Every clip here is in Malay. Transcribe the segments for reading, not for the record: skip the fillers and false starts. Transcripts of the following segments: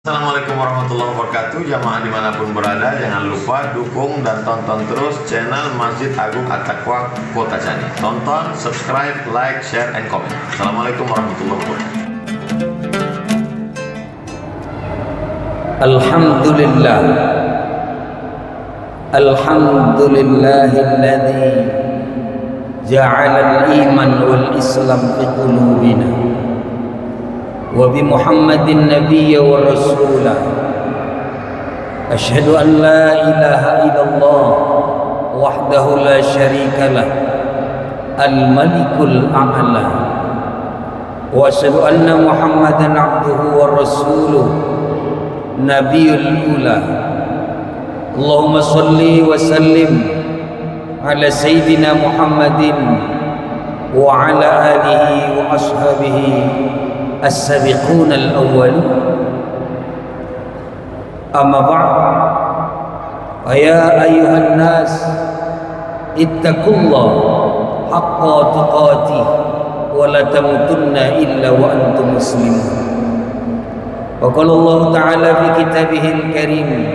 Assalamualaikum warahmatullahi wabarakatuh. Jamaah dimanapun berada, jangan lupa dukung dan tonton terus channel Masjid Agung At-Taqwa Kota Cani. Tonton, subscribe, like, share, and comment. Assalamualaikum warahmatullahi wabarakatuh. Alhamdulillah, alhamdulillahilladzi ja'ala al-iman wal islam fi qulubina wa bi Muhammadin nabiyya wa rasula. Asyhadu an la ilaha illallah wahdahu la syarika lah, al-malikul a'la, wa asyhadu anna Muhammadan abduhu wa rasuluh, nabiyul ula. Allahumma salli wa sallim ala sayyidina Muhammadin wa ala alihi wa ashabihi as-sabiqun al-awwalun. Amma ba'd, ya ayyuhan nas ittaqullaha haqqa tuqatih wa la tamutunna illa wa antum muslimun. Wa qala Allah ta'ala fi kitabihil karim,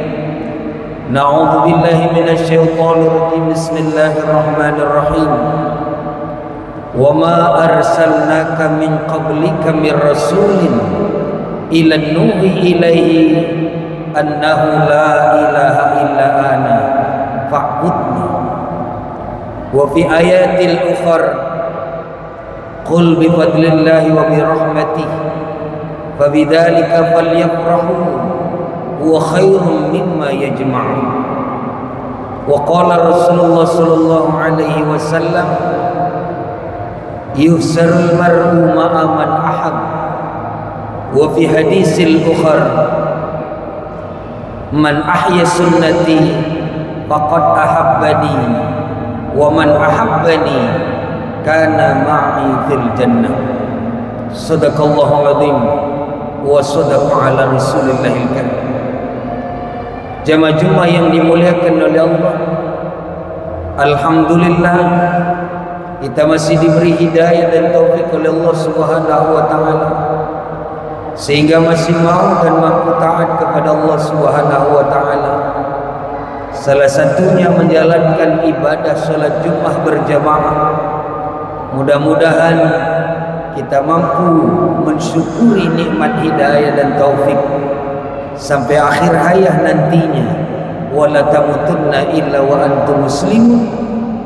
na'udzu billahi minasy syaithanir rajim, bismillahir rahmanir rahim. Wa ma arsalnaka min qablika min rasulin illa nuhi ilaihi annahu la ilaha illa ana fa'budni. Wa fi ayatil ukhar, qul bi fadlillahi wa bi rahmatihi fabidzalika falyafrahu huwa khairun mimma yajma'un. Wa qala Rasulullah sallallahu alaihi wasallam, yuhsarul mar'u ma'a man ahab. Wa fi hadisil ukhar, man ahya sunnati faqad ahabbani wa man ahabbani kana ma'i fil jannah. Sadaqallahul azim wa sadaqa ala rasulillahil karim. Jamaah Jumat yang dimuliakan oleh Allah, alhamdulillah kita masih diberi hidayah dan taufik oleh Allah Subhanahu wa taala, sehingga masih mau dan mampu taat kepada Allah Subhanahu wa taala. Salah satunya menjalankan ibadah salat Jumat berjamaah. Mudah-mudahan kita mampu mensyukuri nikmat hidayah dan taufik sampai akhir hayat nantinya, wala tamutunna illa wa antum muslimun,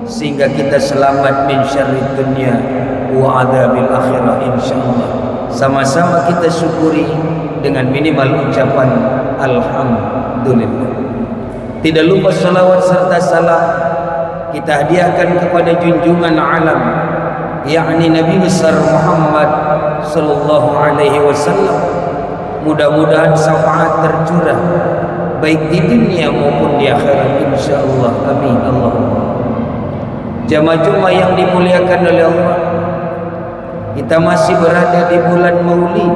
sehingga kita selamat min syarrid dunya wa adzabil akhirah insyaallah. Sama-sama kita syukuri dengan minimal ucapan alhamdulillah. Tidak lupa salawat serta salam kita hadiahkan kepada junjungan alam, yakni Nabi besar Muhammad sallallahu alaihi wasallam. Mudah-mudahan syafaat tercurah baik di dunia maupun di akhirat insyaallah. Amin Allahumma. Jamaah Jumat yang dimuliakan oleh Allah, kita masih berada di bulan Maulid,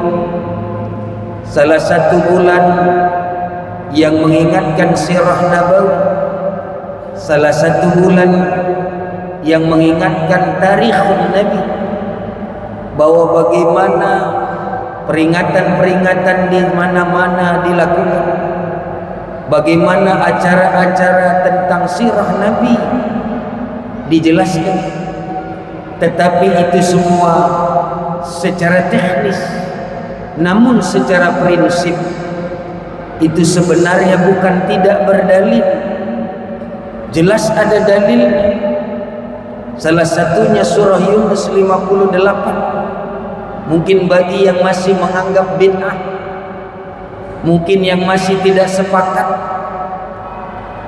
salah satu bulan yang mengingatkan sirah Nabawi, salah satu bulan yang mengingatkan tarikhun Nabi, bahwa bagaimana peringatan-peringatan di mana-mana dilakukan, bagaimana acara-acara tentang sirah Nabi dijelaskan, tetapi itu semua secara teknis. Namun secara prinsip itu sebenarnya bukan tidak berdalil, jelas ada dalilnya. Salah satunya surah Yunus 58. Mungkin bagi yang masih menganggap bid'ah, mungkin yang masih tidak sepakat,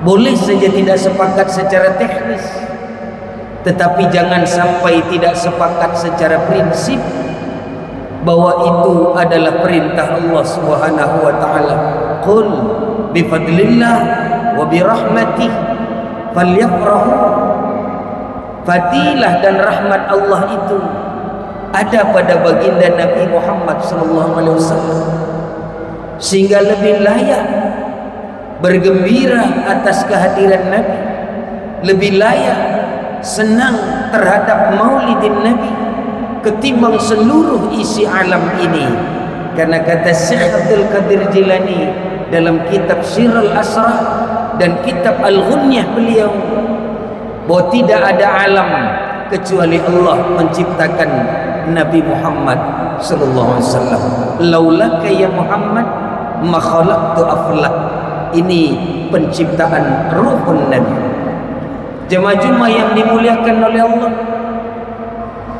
boleh saja tidak sepakat secara teknis, tetapi jangan sampai tidak sepakat secara prinsip bahwa itu adalah perintah Allah Subhanahu wa taala. Qul bi fadlillah wa bi rahmatih falyafrahu. Fadilah dan rahmat Allah itu ada pada baginda Nabi Muhammad sallallahu alaihi wasallam, sehingga lebih layak bergembira atas kehadiran Nabi, lebih layak senang terhadap maulidin Nabi ketimbang seluruh isi alam ini, Karena kata Syekh Abdul Qadir Jilani dalam kitab Sirrul Asrar dan kitab Al-Ghunyah beliau, bahwa tidak ada alam kecuali Allah menciptakan Nabi Muhammad sallallahu alaihi wasallam. Laulaka ya Muhammad ma khalaqtu aflak. Ini penciptaan ruhun Nabi. Jemaah-jemaah yang dimuliakan oleh Allah,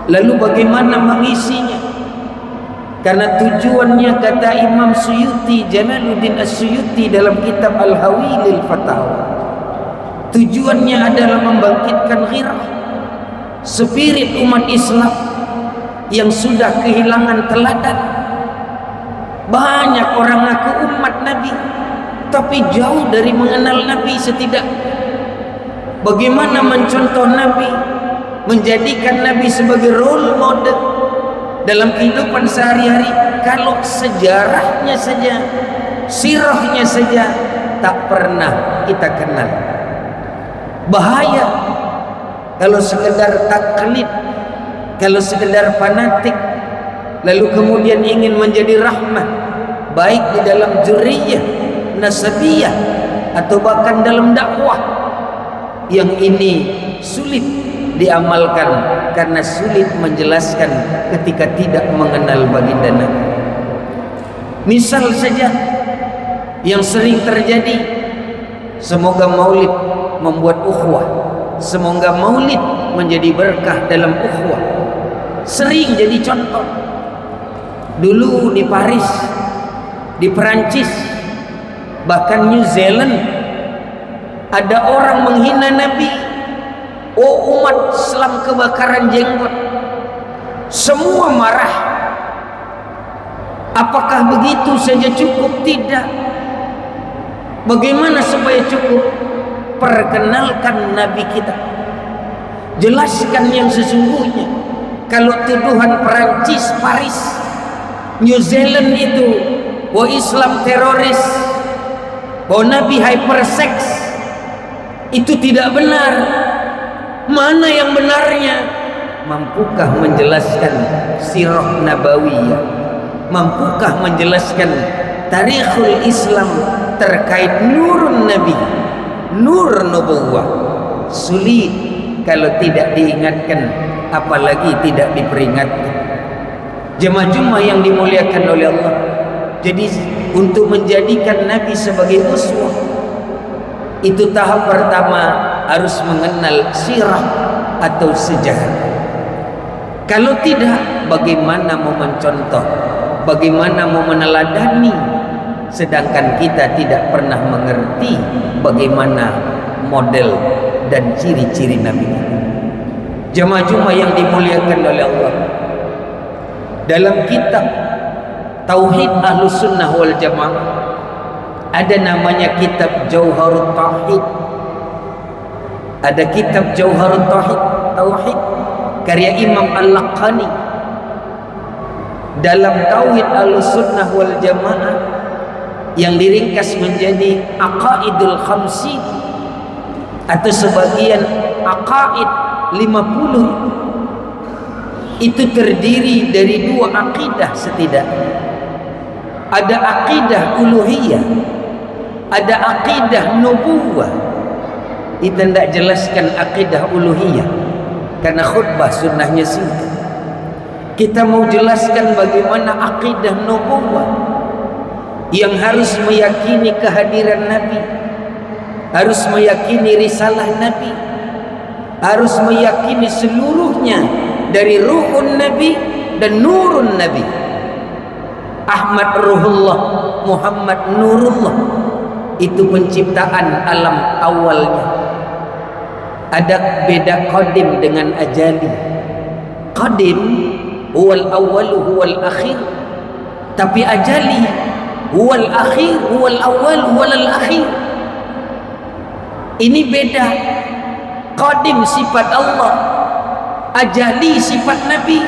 lalu bagaimana mengisinya? Karena tujuannya, kata Imam Suyuti, Jalaluddin As-Suyuti dalam kitab Al-Hawilil Fatawa, tujuannya adalah membangkitkan ghirah spirit umat Islam yang sudah kehilangan teladan. Banyak orang ngaku umat Nabi tapi jauh dari mengenal Nabi. Setidak bagaimana mencontoh Nabi, menjadikan Nabi sebagai role model dalam kehidupan sehari-hari, kalau sejarahnya saja, sirahnya saja tak pernah kita kenal. Bahaya kalau sekedar taklid, kalau sekedar fanatik, lalu kemudian ingin menjadi rahmah, baik di dalam zuriyah, nasabiyah, atau bahkan dalam dakwah. Yang ini sulit diamalkan karena sulit menjelaskan ketika tidak mengenal baginda Nabi. Misal saja yang sering terjadi, semoga maulid membuat ukhuwah, semoga maulid menjadi berkah dalam ukhuwah, sering jadi contoh. Dulu di Paris, di Perancis, bahkan New Zealand, ada orang menghina Nabi. Oh, umat Islam kebakaran jenggot, semua marah. Apakah begitu saja cukup? Tidak. Bagaimana supaya cukup? Perkenalkan Nabi kita, jelaskan yang sesungguhnya. Kalau tuduhan Perancis, Paris, New Zealand itu bahwa Islam teroris, bahwa Nabi hypersex, itu tidak benar. Mana yang benarnya? Mampukah menjelaskan sirah nabawiyah? Mampukah menjelaskan tarikhul Islam terkait nurun Nabi, nur nubuwah? Sulit kalau tidak diingatkan, apalagi tidak diperingatkan. Jemaah-jemaah yang dimuliakan oleh Allah, jadi untuk menjadikan Nabi sebagai uswah, itu tahap pertama harus mengenal sirah atau sejarah. Kalau tidak, bagaimana mau mencontoh, bagaimana mau meneladani, sedangkan kita tidak pernah mengerti bagaimana model dan ciri-ciri Nabi. Jemaah-jemaah yang dimuliakan oleh Allah, dalam kitab Tauhid Ahlus Sunnah wal Jamaah ada namanya kitab Jauharut Tauhid. Ada kitab Jauharut Tauhid karya Imam Al-Laqani. Dalam Tauhid Ahlus-Sunnah wal Jamaah yang diringkas menjadi Aqaidul Khamsi atau sebagian Aqaid 50, itu terdiri dari dua akidah setidaknya. Ada akidah uluhiyah, ada akidah nubuwah. Kita tidak jelaskan akidah uluhiyah karena khutbah sunnahnya singkat. Kita mau jelaskan bagaimana akidah nubuwah, yang harus meyakini kehadiran Nabi, harus meyakini risalah Nabi, harus meyakini seluruhnya dari ruhun Nabi dan nurun Nabi. Ahmad ruhullah, Muhammad nurullah, itu penciptaan alam awalnya. Ada beda qadim dengan ajali. Qadim huwal awwal huwal akhir, tapi ajali huwal akhir huwal awwal huwal akhir. Ini beda. Qadim sifat Allah, ajali sifat Nabi.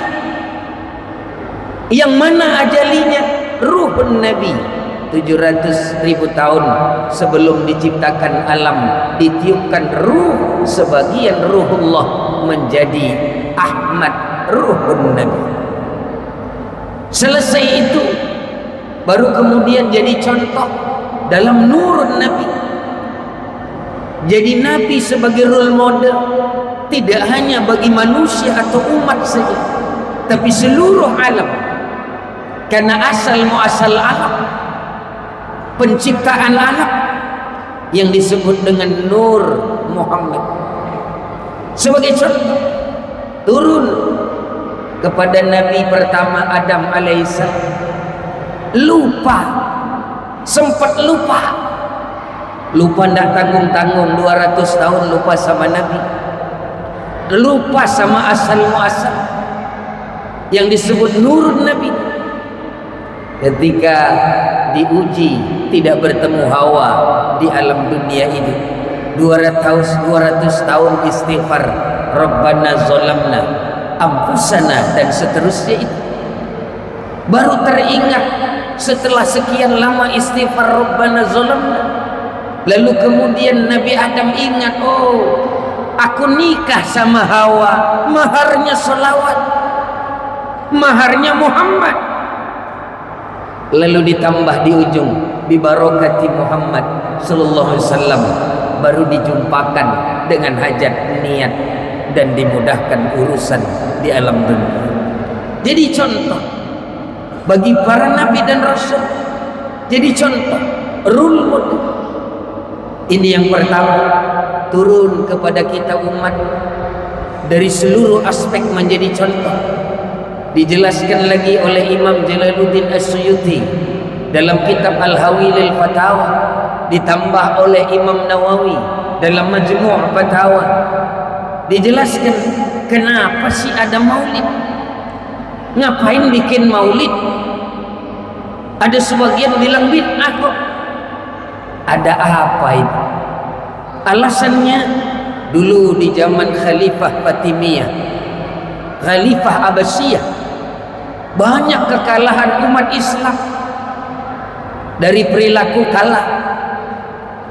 Yang mana ajalinya? Ruhun Nabi. 700.000 tahun sebelum diciptakan alam, ditiupkan ruh, sebagian ruhullah menjadi Ahmad, ruhun Nabi. Selesai itu baru kemudian jadi contoh dalam nurun Nabi. Jadi Nabi sebagai role model tidak hanya bagi manusia atau umat saja, tapi seluruh alam. Karena asal muasal alam, penciptaan alam yang disebut dengan Nur Muhammad. Sebagai contoh, turun kepada Nabi pertama Adam alaihissalam, lupa, sempat lupa ndak tanggung-tanggung 200 tahun lupa sama Nabi, lupa sama asal muasal yang disebut nurun Nabi. Ketika diuji tidak bertemu Hawa di alam dunia ini, 200 tahun istighfar, Rabbana zolamna ampusana dan seterusnya itu, baru teringat setelah sekian lama istighfar Rabbana zolamna. Lalu kemudian Nabi Adam ingat, oh aku nikah sama Hawa, maharnya selawat, maharnya Muhammad. Lalu ditambah di ujung bibarokati Muhammad sallallahu alaihi wasallam, baru dijumpakan dengan hajat niat dan dimudahkan urusan di alam dunia. Jadi contoh bagi para nabi dan rasul, jadi contoh role model. Ini yang pertama, turun kepada kita umat dari seluruh aspek menjadi contoh. Dijelaskan lagi oleh Imam Jalaluddin As-Suyuti dalam kitab Al-Hawilil Fatawa, ditambah oleh Imam Nawawi dalam Majmu' Fatawa. Dijelaskan kenapa sih ada maulid, ngapain bikin maulid. Ada sebagian bilang bid'ah kok. Ada apa itu? Alasannya, dulu di zaman Khalifah Fatimiyah, Khalifah Abbasiyah, banyak kekalahan umat Islam. Dari perilaku kalah,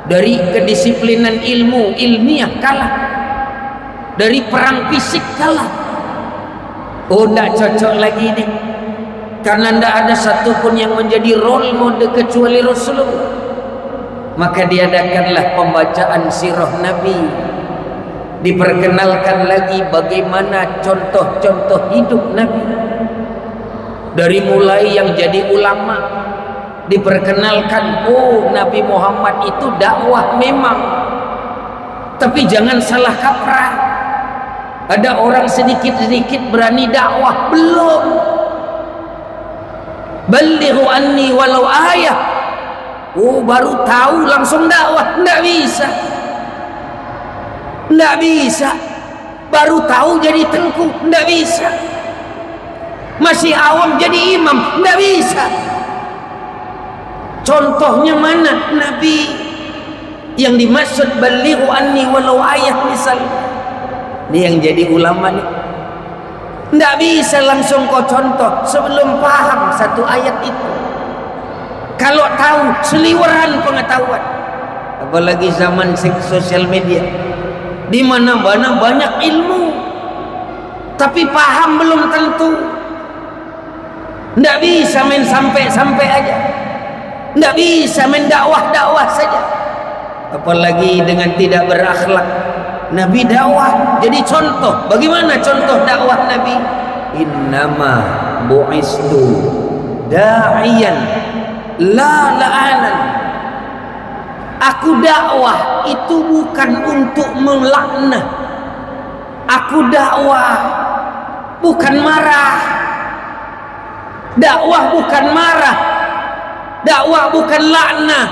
dari kedisiplinan ilmu ilmiah kalah, dari perang fisik kalah. Oh, tidak cocok lagi nih, karena tidak ada satupun yang menjadi role model kecuali Rasulullah. Maka diadakanlah pembacaan sirah Nabi, diperkenalkan lagi bagaimana contoh-contoh hidup Nabi. Dari mulai yang jadi ulama, diperkenalkan, oh Nabi Muhammad itu dakwah memang, tapi jangan salah kaprah. Ada orang sedikit-sedikit berani dakwah, belum. Balighu anni walau ayah. Oh, baru tahu langsung dakwah, tidak bisa. Tidak bisa. Baru tahu jadi tengku, tidak bisa. Masih awam jadi imam, tidak bisa. Contohnya mana? Nabi yang dimaksud balighu anni walau ayah misalnya. Ini yang jadi ulama nih. Tidak bisa langsung kau contoh sebelum paham satu ayat itu. Kalau tahu, seliweran pengetahuan. Apalagi zaman sosial media, di mana-mana banyak ilmu, tapi paham belum tentu. Tidak bisa main sampai-sampai aja, tidak bisa main dakwah-dakwah saja. Apalagi dengan tidak berakhlak. Nabi dakwah jadi contoh. Bagaimana contoh dakwah Nabi? Innama bu'istu da'iyan la la'anan. Aku dakwah itu bukan untuk melaknat. Aku dakwah bukan marah. Dakwah bukan marah. Dakwah bukan laknat,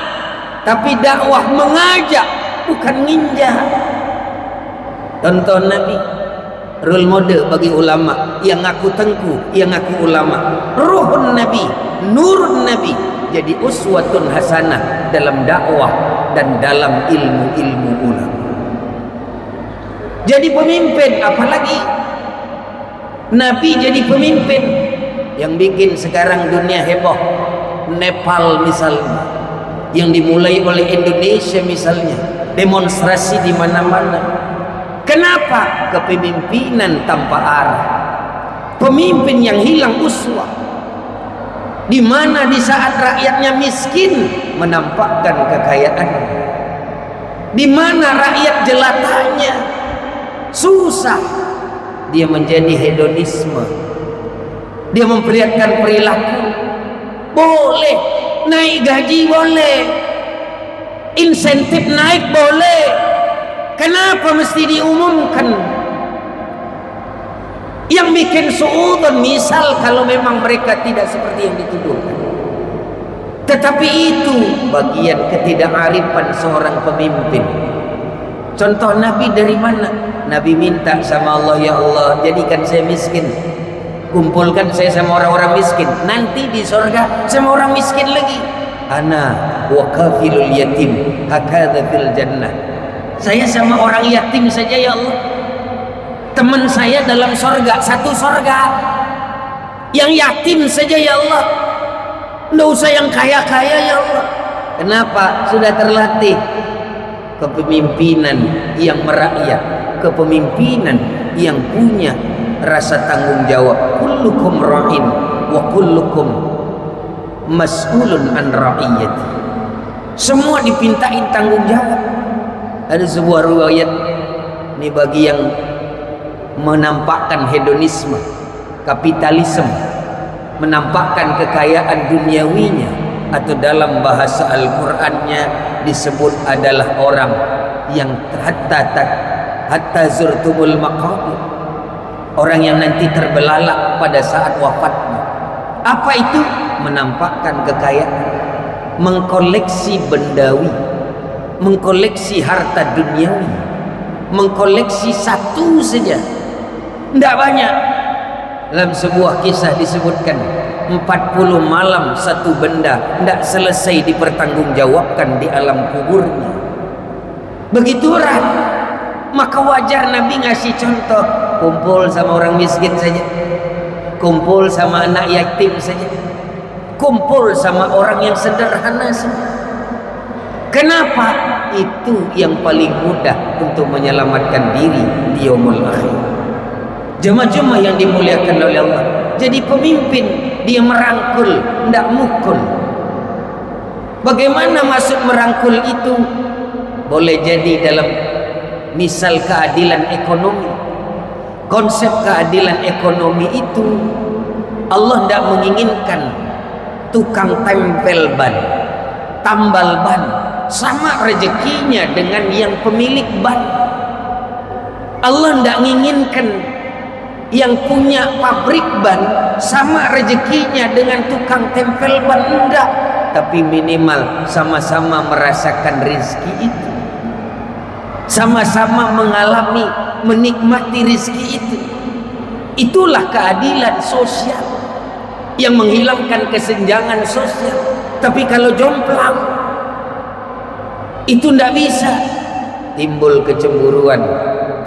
tapi dakwah mengajak, bukan nginjak. Tonton Nabi, role model bagi ulama yang aku tengku, yang aku ulama. Ruhun Nabi, nurun Nabi, jadi uswatun hasanah dalam dakwah dan dalam ilmu-ilmu ulama. Jadi pemimpin, apalagi Nabi jadi pemimpin. Yang bikin sekarang dunia heboh, Nepal misalnya, yang dimulai oleh Indonesia misalnya, demonstrasi di mana-mana. Kenapa? Kepemimpinan tanpa arah, pemimpin yang hilang uswah. Di mana di saat rakyatnya miskin menampakkan kekayaan. Di mana rakyat jelatanya susah, dia menjadi hedonisme. Dia memperlihatkan perilaku. Boleh naik gaji, boleh insentif naik, boleh. Kenapa mesti diumumkan? Yang bikin suudzon, misal kalau memang mereka tidak seperti yang dituduhkan, tetapi itu bagian ketidakarifan seorang pemimpin. Contoh Nabi dari mana? Nabi minta sama Allah, ya Allah jadikan saya miskin, kumpulkan saya sama orang-orang miskin, nanti di surga sama orang miskin lagi. Ana wa kafilul yatim hakadha fil jannah. Saya sama orang yatim saja ya Allah, teman saya dalam surga, satu surga. Yang yatim saja ya Allah, nggak usah yang kaya-kaya ya Allah. Kenapa? Sudah terlatih kepemimpinan yang merakyat, kepemimpinan yang punya rasa tanggung jawab. Kullukum ra'in wa kullukum mas'ulun an ra'iyati. Semua dipintain tanggung jawab. Ada sebuah riwayat ini bagi yang menampakkan hedonisme, kapitalisme, menampakkan kekayaan duniawinya, atau dalam bahasa Al-Qur'annya disebut adalah orang yang hatta zurtumul maqabir, orang yang nanti terbelalak pada saat wafatnya. Apa itu? Menampakkan kekayaan, mengkoleksi bendawi, mengkoleksi harta duniawi, mengkoleksi satu saja, tidak banyak. Dalam sebuah kisah disebutkan 40 malam satu benda tidak selesai dipertanggungjawabkan di alam kuburnya. Begitu erat. Maka wajar Nabi ngasih contoh, kumpul sama orang miskin saja, kumpul sama anak yatim saja, kumpul sama orang yang sederhana saja. Kenapa? Itu yang paling mudah untuk menyelamatkan diri di yaumul akhir. Jemaah-jemaah yang dimuliakan oleh Allah, jadi pemimpin dia merangkul, tidak mukul. Bagaimana maksud merangkul itu? Boleh jadi dalam misal keadilan ekonomi. Konsep keadilan ekonomi itu Allah tidak menginginkan tukang tempel ban, tambal ban sama rezekinya dengan yang pemilik ban. Allah tidak menginginkan yang punya pabrik ban sama rezekinya dengan tukang tempel ban, enggak. Tapi minimal sama-sama merasakan rezeki itu, sama-sama mengalami, menikmati rezeki itu. Itulah keadilan sosial yang menghilangkan kesenjangan sosial. Tapi kalau jomplang itu tidak bisa, timbul kecemburuan,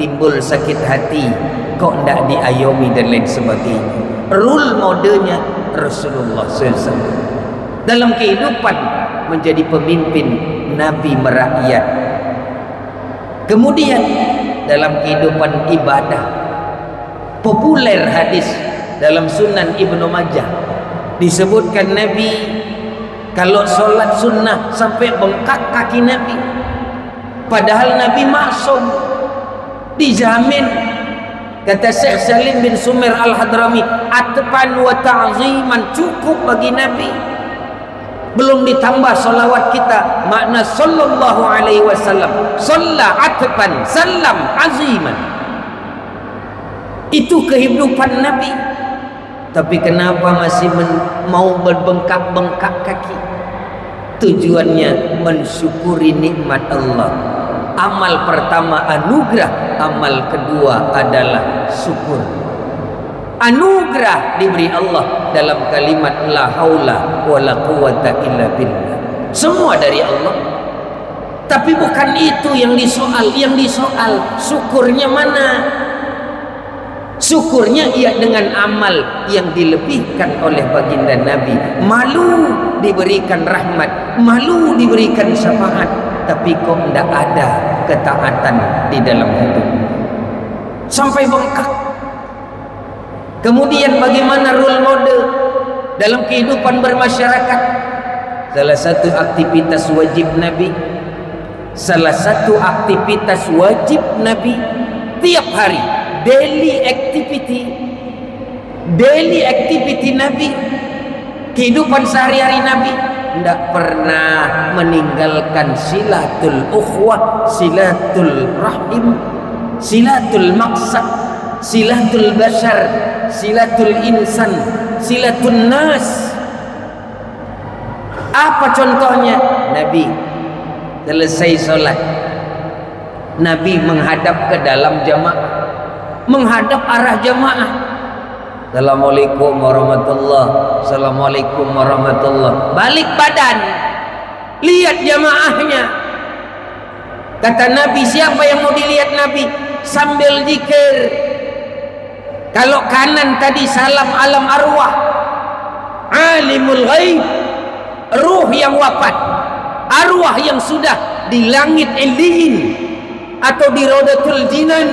timbul sakit hati, kok tidak diayomi dan lain sebagainya. Rule modelnya Rasulullah SAW dalam kehidupan menjadi pemimpin, Nabi merakyat. Kemudian dalam kehidupan ibadah, populer hadis dalam Sunan Ibnu Majah disebutkan Nabi kalau sholat sunnah sampai bengkak kaki Nabi, padahal Nabi maksum, dijamin. Kata Syekh Salim bin Sumer Al-Hadrami, atfan wa ta'ziman, cukup bagi Nabi. Belum ditambah salawat kita, makna sallallahu alaihi wasallam, shalla atfan sallam aziman. Itu kehidupan Nabi. Tapi kenapa masih mau berbengkak-bengkak kaki? Tujuannya mensyukuri nikmat Allah. Amal pertama anugerah, amal kedua adalah syukur. Anugerah diberi Allah dalam kalimat la haula wala quwata illa billah. Semua dari Allah. Tapi bukan itu yang disoal. Yang disoal syukurnya mana? Syukurnya ia dengan amal yang dilebihkan oleh baginda Nabi. Malu diberikan rahmat, malu diberikan syafaat, tapi kok tidak ada ketaatan di dalam hidup sampai bengkak. Kemudian bagaimana role model dalam kehidupan bermasyarakat. Salah satu aktivitas wajib Nabi, salah satu aktivitas wajib Nabi tiap hari, daily activity Nabi, kehidupan sehari-hari Nabi, tidak pernah meninggalkan silatul ukhwah, silatul rahim, silatul maqsad, silatul bashar, silatul insan, silatul nas. Apa contohnya? Nabi selesai sholat, Nabi menghadap ke dalam jamaah, menghadap arah jamaah. Assalamualaikum warahmatullah, assalamualaikum warahmatullah. Balik badan, lihat jamaahnya. Kata Nabi, siapa yang mau dilihat Nabi? Sambil zikir. Kalau kanan tadi salam alam arwah, alimul ghaib, ruh yang wafat, arwah yang sudah di langit illiyin atau di raudatul jinan.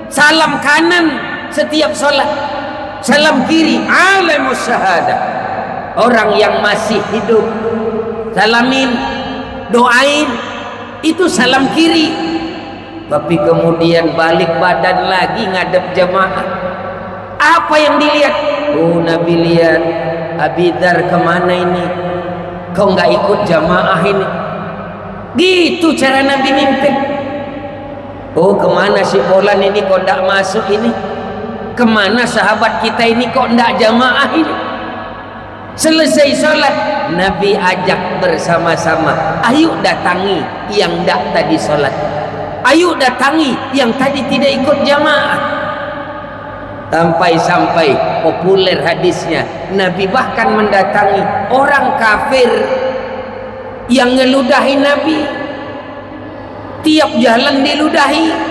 Salam kanan setiap salat. Salam kiri alamus syahadah, orang yang masih hidup. Salamin, doain, itu salam kiri. Tapi kemudian balik badan lagi ngadep jamaah. Apa yang dilihat? Oh, Nabi lihat Abi Dzar kemana ini? Kau nggak ikut jamaah ini? Gitu cara Nabi mimpin. Oh, kemana si Fulan ini kok nggak masuk ini? Kemana sahabat kita ini kok ndak jamaah ini? Selesai sholat, Nabi ajak bersama-sama, ayo datangi yang ndak tadi sholat, ayo datangi yang tadi tidak ikut jamaah. Sampai-sampai populer hadisnya, Nabi bahkan mendatangi orang kafir yang ngeludahi Nabi, tiap jalan diludahi.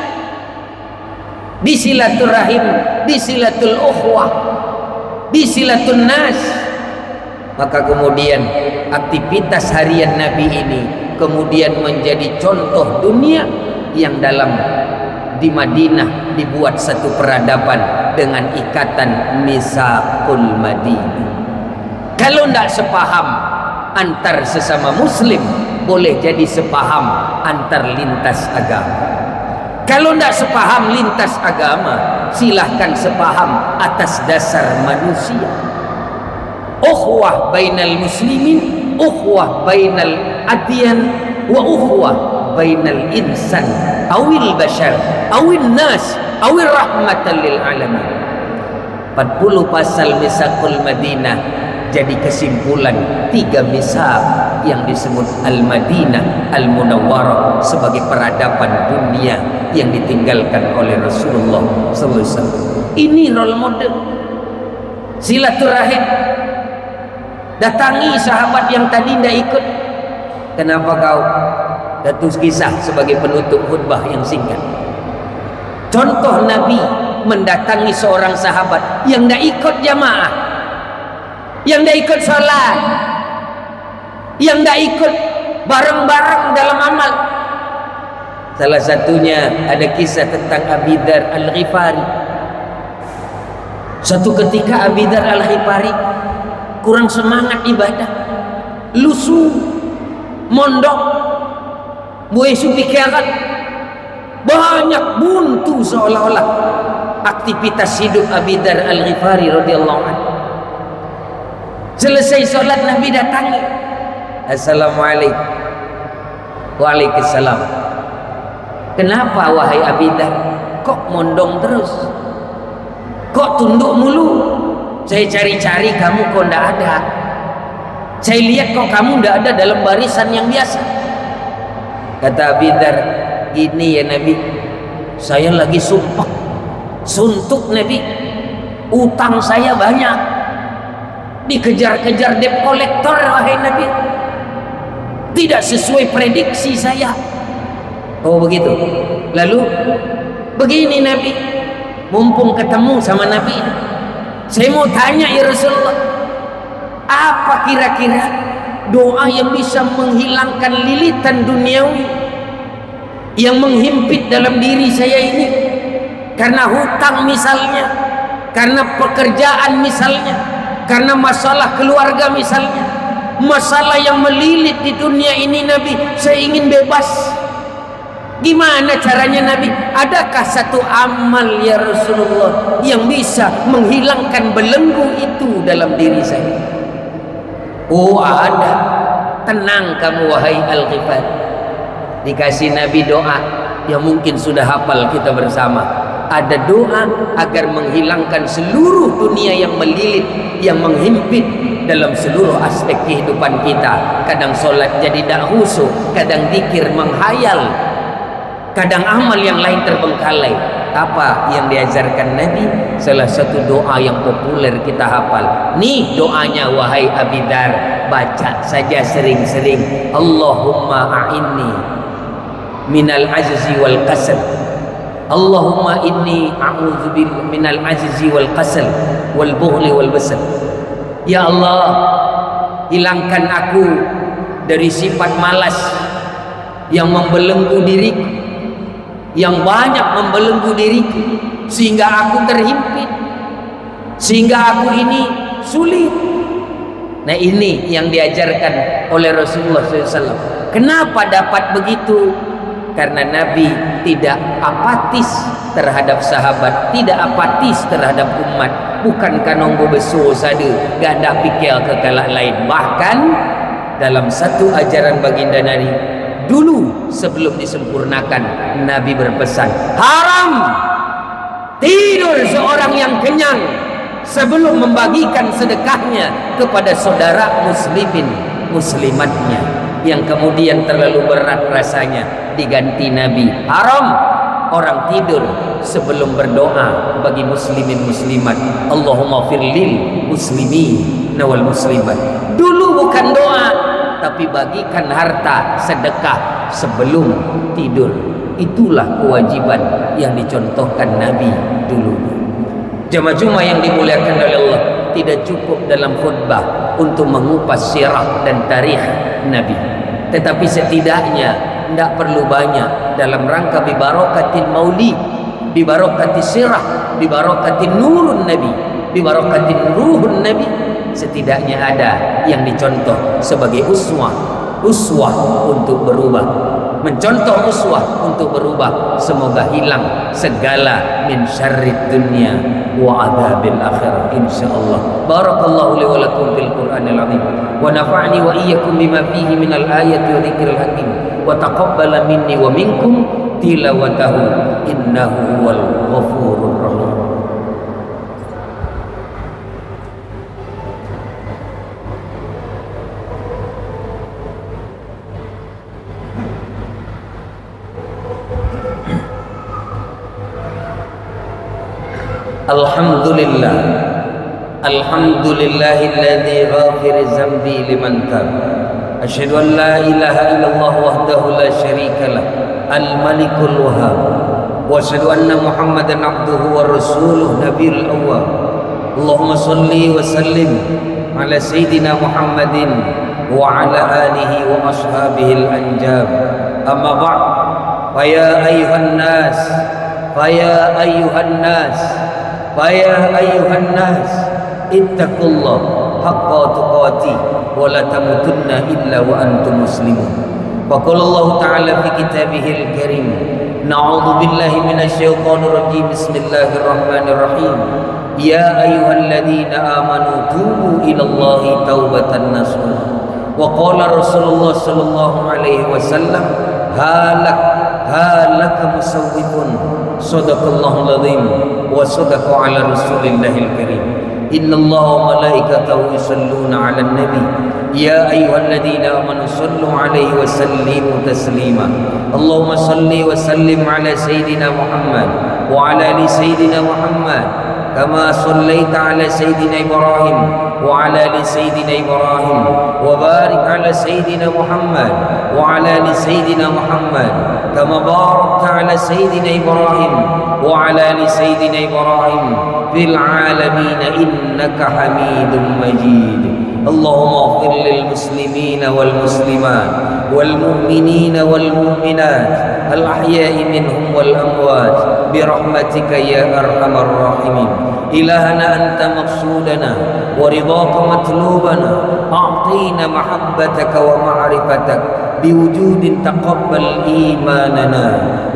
Di silaturahim, di silatul ukhwah, di silatul nas. Maka kemudian aktivitas harian Nabi ini kemudian menjadi contoh dunia yang dalam di Madinah dibuat satu peradaban dengan ikatan Misaqul Madinah. Kalau tidak sepaham antar sesama muslim, boleh jadi sepaham antar lintas agama. Kalau tidak sepaham lintas agama, silahkan sepaham atas dasar manusia. Ukhuwah bainal muslimin, ukhuwah bainal adyan, wa ukhuwah bainal insan awil bashar awil nas awil rahmatan lil alamin. 40 pasal Misaqul Madinah jadi kesimpulan 3 misaq yang disebut Al-Madinah Al-Munawwarah sebagai peradaban dunia yang ditinggalkan oleh Rasulullah SAW. Ini role model silaturahim. Datangi sahabat yang tadi tidak ikut. Kenapa kau? Satu kisah sebagai penutup khutbah yang singkat. Contoh Nabi mendatangi seorang sahabat yang tidak ikut jamaah, yang tidak ikut sholat, yang tidak ikut bareng-bareng dalam amal. Salah satunya ada kisah tentang Abi Dzar Al-Ghifari. Suatu ketika Abi Dzar Al-Ghifari kurang semangat ibadah, lusuh, mondok, buesu pikiran, banyak buntu, seolah-olah aktivitas hidup Abi Dzar Al-Ghifari radhiyallahu anhu. Selesai sholat Nabi datangi, assalamualaikum. Waalaikumsalam. Kenapa wahai Abi Dzar, kok mondong terus, kok tunduk mulu? Saya cari-cari kamu kok ndak ada. Saya lihat kok kamu ndak ada dalam barisan yang biasa. Kata Abi Dzar, gini ya Nabi, saya lagi sumpah suntuk Nabi, utang saya banyak, dikejar-kejar debt collector wahai Nabi, tidak sesuai prediksi saya. Oh begitu. Lalu begini Nabi, mumpung ketemu sama Nabi, saya mau tanya ya Rasulullah, apa kira-kira doa yang bisa menghilangkan lilitan duniawi yang menghimpit dalam diri saya ini, karena hutang misalnya, karena pekerjaan misalnya, Karena masalah keluarga misalnya, masalah yang melilit di dunia ini, Nabi, saya ingin bebas. Gimana caranya Nabi? Adakah satu amal ya Rasulullah yang bisa menghilangkan belenggu itu dalam diri saya? Oh ada. Tenang kamu wahai Al-Ghifari. Dikasih Nabi doa yang mungkin sudah hafal kita bersama. Ada doa agar menghilangkan seluruh dunia yang melilit, yang menghimpit dalam seluruh aspek kehidupan kita. Kadang solat jadi tak khusyuk, kadang zikir menghayal, kadang amal yang lain terbengkalai. Apa yang diajarkan Nabi? Salah satu doa yang populer kita hafal. Nih doanya wahai Abi Dzar, baca saja sering-sering. Allahumma a'inni minal ajzi wal kasal. Allahumma inni a'udzu minal ajzi wal kasal wal bughli wal basal. Ya Allah, hilangkan aku dari sifat malas yang membelenggu diriku, yang banyak membelenggu diriku, sehingga aku terhimpit, sehingga aku ini sulit. Nah ini yang diajarkan oleh Rasulullah SAW. Kenapa dapat begitu? Karena Nabi tidak apatis terhadap sahabat, tidak apatis terhadap umat. Bukan kanonggo besar saja, gak ada pikir ke kalak lain. Bahkan dalam satu ajaran baginda Nabi, dulu sebelum disempurnakan, Nabi berpesan, haram tidur seorang yang kenyang sebelum membagikan sedekahnya kepada saudara muslimin muslimatnya yang kemudian terlalu berat rasanya. Diganti Nabi, haram orang tidur sebelum berdoa bagi muslimin muslimat. Allahumma firlil muslimin wal muslimat. Dulu bukan doa, tapi bagikan harta sedekah sebelum tidur. Itulah kewajiban yang dicontohkan Nabi dulu. Jamaah yang dimuliakan oleh Allah, tidak cukup dalam khutbah untuk mengupas sirah dan tarikh Nabi, tetapi setidaknya tidak perlu banyak dalam rangka bibarakatil maulid, bibarakatil sirah, bibarakatil nurun Nabi, bibarakatil ruhun Nabi. Setidaknya ada yang dicontoh sebagai uswah untuk berubah, mencontoh uswah untuk berubah. Semoga hilang segala min syarrid dunya wa adzabil akhirah insyaallah. Barakallahu li wa lakum fil Qur'anil azim wa nafa'ni wa iyyakum bima fihi minal ayati wa dzikril hakim wa taqabbala minni wa minkum tilawatahu innahu huwal ghafurur rahim. Alhamdulillah, alhamdulillahilladzi ghafiri zambi liman tab. Asyhadu an la ilaha illallah wahdahu la syarikalah, al-malikul wahhab. Wa asyhadu anna Muhammadan abduhu wa rasuluh nabiyul awwab. Allahumma shalli wa sallim ala sayyidina Muhammadin wa ala alihi wa ashabihi al-anjab. Amma ba'd, fa ya ayyuhan nas, fa ya ayyuhan nas, فَيَا أَيُّهَا النَّاسِ اتَّقُوا اللَّهَ حَقَّ تُقَاتِهِ وَلَا تَمُوتُنَّ إِلَّا وَأَنْتُمْ مُسْلِمُونَ. وقال الله تعالى في كتابه الكريم نعوذ بالله من الشيطان الرجيم بسم الله الرحمن الرحيم يا أيها الذين آمنوا توبوا إلى الله توبة نصوحا. وقال رسول الله صلى الله عليه وسلم هالك مسوف صدق الله العظيم وصدق على رسول الله الكريم. إن الله وملائكته يصلون على النبي يا أيها الذين آمنوا صلوا عليه وسلموا تسليما. اللهم صل وسلم على سيدنا محمد وعلى آل سيدنا محمد كما صليت على سيدنا إبراهيم وعلى آل سيدنا إبراهيم وبارك على سيدنا محمد وعلى آل سيدنا محمد كما باركت على سيدنا إبراهيم وعلى آل سيدنا إبراهيم في العالمين إنك حميد مجيد. اللهم اغفر للمسلمين والمسلمات والمؤمنين والمؤمنات الأحياء منهم والأموات برحمتك يا أرحم الراحمين. إلهنا أنت مقصودنا ورضاك مطلوبنا أعطينا محبتك ومعرفتك بوجود تقبل إيماننا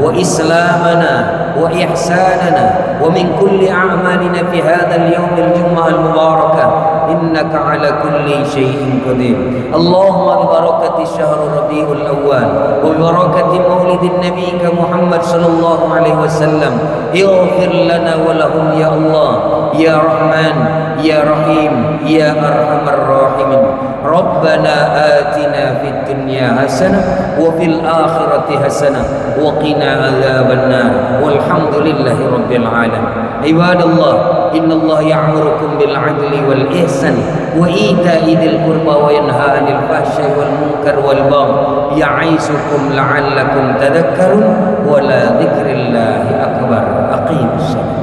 وإسلامنا وإحساننا ومن كل أعمالنا في هذا اليوم الجمعة المباركة إنك على كل شيء قدير. اللهم ببركة شهر ربيع الأول وببركة مولد النبي محمد صلى الله عليه وسلم اغفر لنا ولهم يا الله يا رحمن يا رحيم يا أرحم الراحمين. ربنا آتنا في الدنيا حسنة وفي الآخرة حسنة وقنا عذاب النار والحمد لله رب العالمين. عباد الله إن الله يأمركم بالعدل والإحسان وإيتاء ذي القربى وينهى عن الفحشاء والمنكر والبغي يعظكم لعلكم تذكرون ولذكر الله أكبر. أقيموا الصلاة.